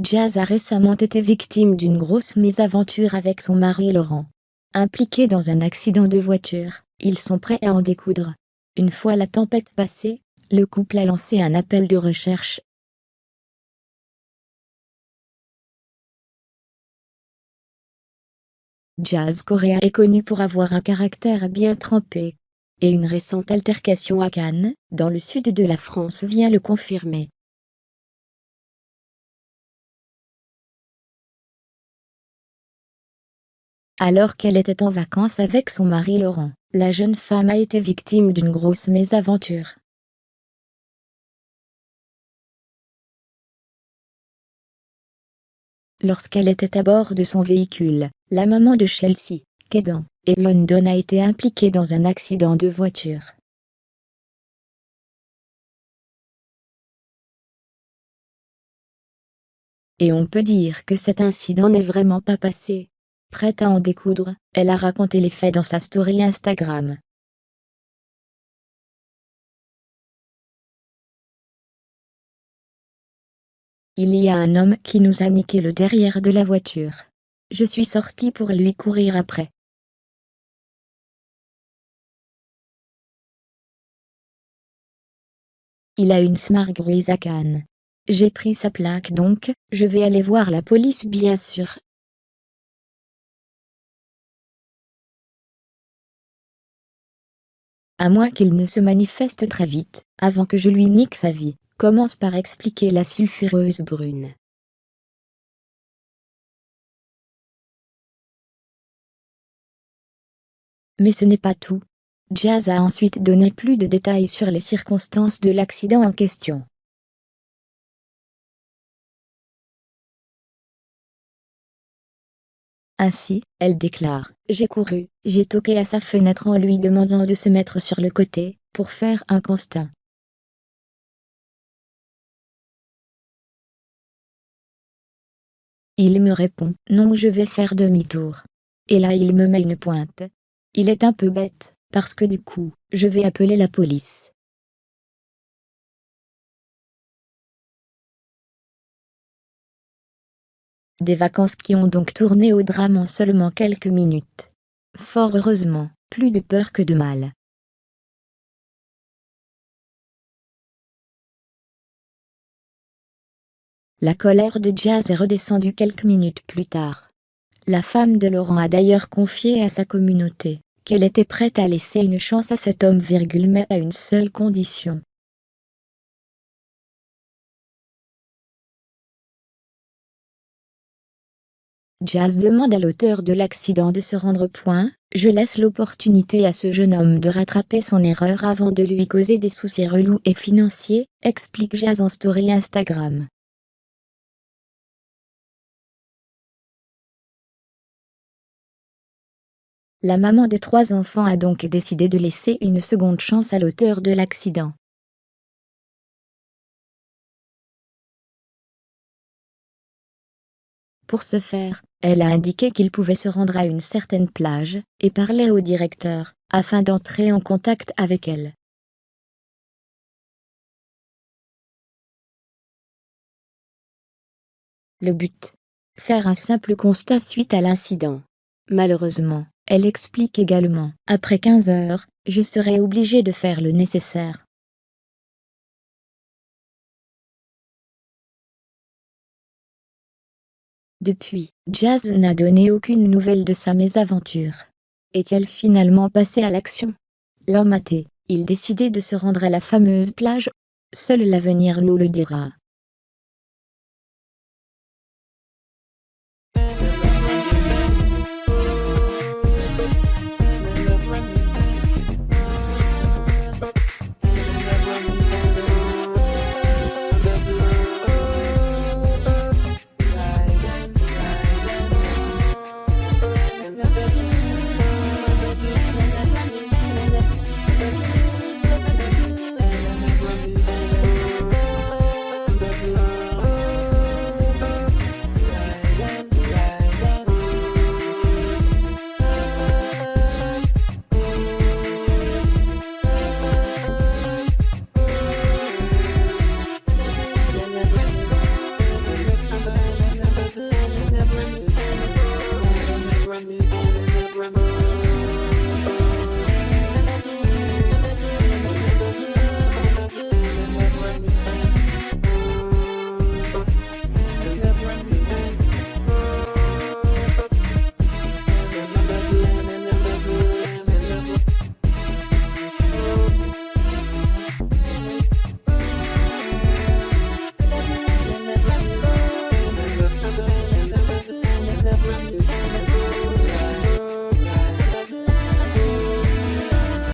Jazz a récemment été victime d'une grosse mésaventure avec son mari Laurent. Impliqués dans un accident de voiture, ils sont prêts à en découdre. Une fois la tempête passée, le couple a lancé un appel de recherche. Jazz Correa est connu pour avoir un caractère bien trempé. Et une récente altercation à Cannes, dans le sud de la France, vient le confirmer. Alors qu'elle était en vacances avec son mari Laurent, la jeune femme a été victime d'une grosse mésaventure. Lorsqu'elle était à bord de son véhicule, la maman de Chelsea, Kedan, et London a été impliquée dans un accident de voiture. Et on peut dire que cet incident n'est vraiment pas passé. Prête à en découdre, elle a raconté les faits dans sa story Instagram. Il y a un homme qui nous a niqué le derrière de la voiture. Je suis sortie pour lui courir après. Il a une Smart grise à Cannes. J'ai pris sa plaque donc, je vais aller voir la police bien sûr. À moins qu'il ne se manifeste très vite, avant que je lui nique sa vie, commence par expliquer la sulfureuse brune. Mais ce n'est pas tout. Jazz a ensuite donné plus de détails sur les circonstances de l'accident en question. Ainsi, elle déclare: « J'ai couru, j'ai toqué à sa fenêtre en lui demandant de se mettre sur le côté, pour faire un constat. Il me répond: non, je vais faire demi-tour. Et là il me met une pointe. Il est un peu bête, parce que du coup, je vais appeler la police. » Des vacances qui ont donc tourné au drame en seulement quelques minutes. Fort heureusement, plus de peur que de mal. La colère de Jazz est redescendue quelques minutes plus tard. La femme de Laurent a d'ailleurs confié à sa communauté qu'elle était prête à laisser une chance à cet homme, mais à une seule condition. Jazz demande à l'auteur de l'accident de se rendre. Je laisse l'opportunité à ce jeune homme de rattraper son erreur avant de lui causer des soucis relous et financiers, explique Jazz en story Instagram. La maman de 3 enfants a donc décidé de laisser une seconde chance à l'auteur de l'accident. Pour ce faire, elle a indiqué qu'il pouvait se rendre à une certaine plage, et parler au directeur, afin d'entrer en contact avec elle. Le but: faire un simple constat suite à l'incident. Malheureusement, elle explique également: après 15 heures, je serai obligée de faire le nécessaire. Depuis, Jazz n'a donné aucune nouvelle de sa mésaventure. Est-elle finalement passée à l'action? L'homme a-t-il décidé de se rendre à la fameuse plage? Seul l'avenir nous le dira.